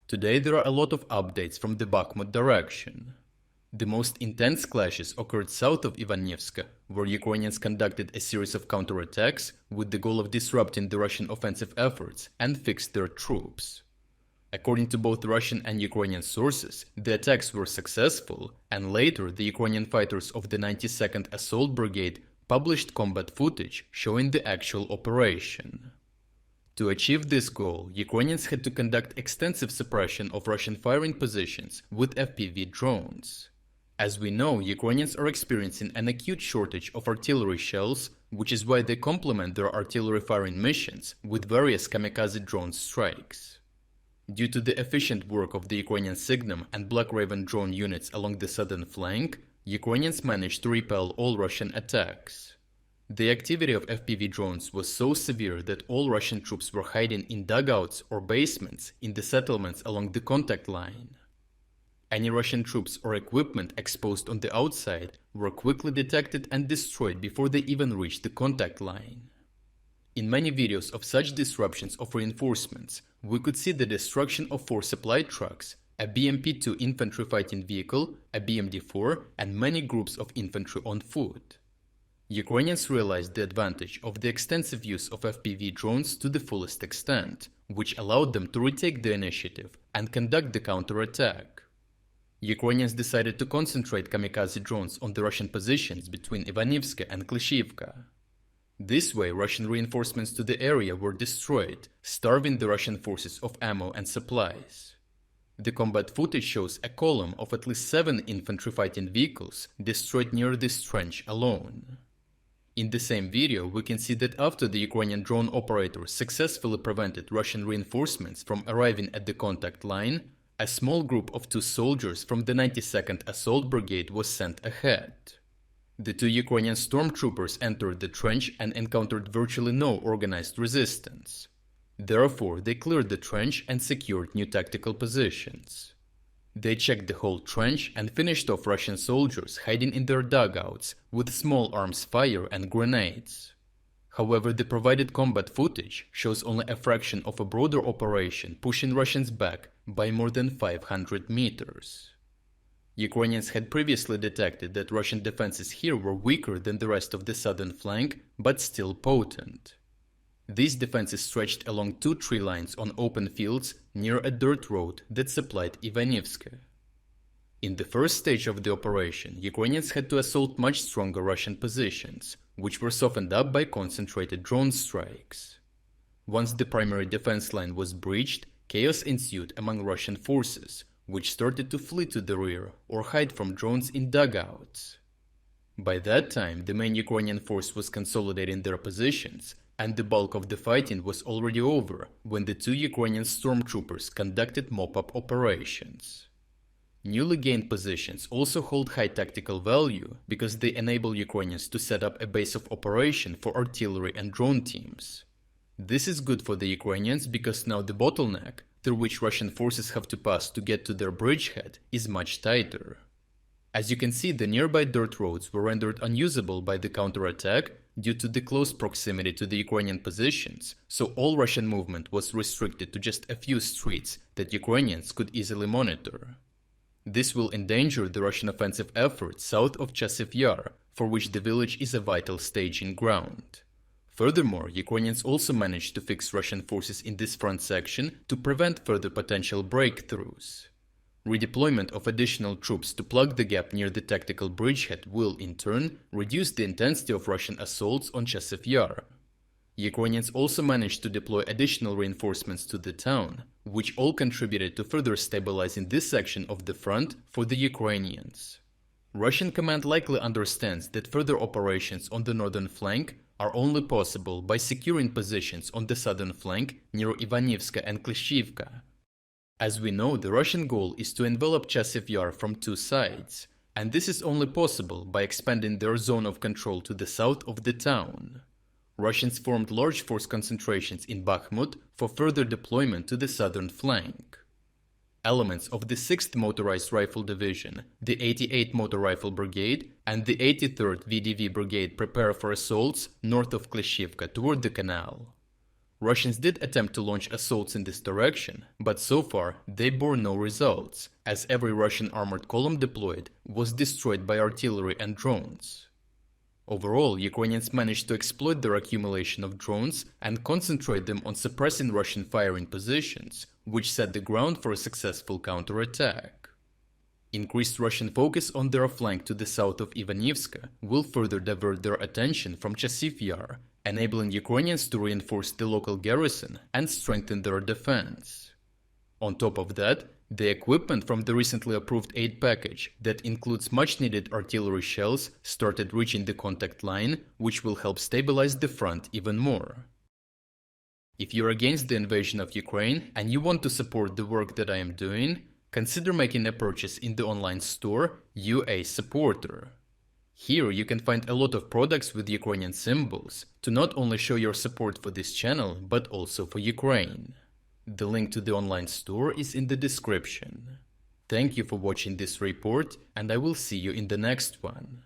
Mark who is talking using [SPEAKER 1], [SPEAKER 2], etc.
[SPEAKER 1] Today there are a lot of updates from the Bakhmut direction. The most intense clashes occurred south of Ivanivske, where Ukrainians conducted a series of counterattacks with the goal of disrupting the Russian offensive efforts and fix their troops. According to both Russian and Ukrainian sources, the attacks were successful, and later the Ukrainian fighters of the 92nd Assault Brigade published combat footage showing the actual operation. To achieve this goal, Ukrainians had to conduct extensive suppression of Russian firing positions with FPV drones. As we know, Ukrainians are experiencing an acute shortage of artillery shells, which is why they complement their artillery firing missions with various kamikaze drone strikes. Due to the efficient work of the Ukrainian Signum and Black Raven drone units along the southern flank, Ukrainians managed to repel all Russian attacks. The activity of FPV drones was so severe that all Russian troops were hiding in dugouts or basements in the settlements along the contact line. Any Russian troops or equipment exposed on the outside were quickly detected and destroyed before they even reached the contact line. In many videos of such disruptions of reinforcements, we could see the destruction of 4 supply trucks, a BMP-2 infantry fighting vehicle, a BMD-4, and many groups of infantry on foot. Ukrainians realized the advantage of the extensive use of FPV drones to the fullest extent, which allowed them to retake the initiative and conduct the counterattack. Ukrainians decided to concentrate kamikaze drones on the Russian positions between Ivanivske and Klischiivka. This way, Russian reinforcements to the area were destroyed, starving the Russian forces of ammo and supplies. The combat footage shows a column of at least 7 infantry fighting vehicles destroyed near this trench alone. In the same video, we can see that after the Ukrainian drone operators successfully prevented Russian reinforcements from arriving at the contact line, a small group of 2 soldiers from the 92nd Assault Brigade was sent ahead. The 2 Ukrainian stormtroopers entered the trench and encountered virtually no organized resistance. Therefore, they cleared the trench and secured new tactical positions. They checked the whole trench and finished off Russian soldiers hiding in their dugouts with small arms fire and grenades. However, the provided combat footage shows only a fraction of a broader operation pushing Russians back by more than 500 meters. Ukrainians had previously detected that Russian defenses here were weaker than the rest of the southern flank, but still potent. These defenses stretched along 2 tree lines on open fields near a dirt road that supplied Ivanivske. In the first stage of the operation, Ukrainians had to assault much stronger Russian positions, which were softened up by concentrated drone strikes. Once the primary defense line was breached, chaos ensued among Russian forces, which started to flee to the rear or hide from drones in dugouts. By that time, the main Ukrainian force was consolidating their positions, and the bulk of the fighting was already over when the 2 Ukrainian stormtroopers conducted mop-up operations. Newly gained positions also hold high tactical value because they enable Ukrainians to set up a base of operation for artillery and drone teams. This is good for the Ukrainians because now the bottleneck, through which Russian forces have to pass to get to their bridgehead, is much tighter. As you can see, the nearby dirt roads were rendered unusable by the counterattack due to the close proximity to the Ukrainian positions, so all Russian movement was restricted to just a few streets that Ukrainians could easily monitor. This will endanger the Russian offensive effort south of Chasiv Yar, for which the village is a vital staging ground. Furthermore, Ukrainians also managed to fix Russian forces in this front section to prevent further potential breakthroughs. Redeployment of additional troops to plug the gap near the tactical bridgehead will, in turn, reduce the intensity of Russian assaults on Chasiv Yar. Ukrainians also managed to deploy additional reinforcements to the town, which all contributed to further stabilizing this section of the front for the Ukrainians. Russian command likely understands that further operations on the northern flank are only possible by securing positions on the southern flank near Ivanivske and Klischiivka. As we know, the Russian goal is to envelop Chasiv Yar from 2 sides, and this is only possible by expanding their zone of control to the south of the town. Russians formed large force concentrations in Bakhmut for further deployment to the southern flank. Elements of the 6th Motorized Rifle Division, the 88th Motor Rifle Brigade, and the 83rd VDV Brigade prepare for assaults north of Klischiivka toward the canal. Russians did attempt to launch assaults in this direction, but so far they bore no results, as every Russian armored column deployed was destroyed by artillery and drones. Overall, Ukrainians managed to exploit their accumulation of drones and concentrate them on suppressing Russian firing positions, which set the ground for a successful counterattack. Increased Russian focus on their flank to the south of Ivanivske will further divert their attention from Chasiv Yar, enabling Ukrainians to reinforce the local garrison and strengthen their defense. On top of that, the equipment from the recently approved aid package that includes much-needed artillery shells started reaching the contact line, which will help stabilize the front even more. If you're against the invasion of Ukraine and you want to support the work that I am doing, consider making a purchase in the online store UA Supporter. Here you can find a lot of products with Ukrainian symbols to not only show your support for this channel, but also for Ukraine. The link to the online store is in the description. Thank you for watching this report, and I will see you in the next one.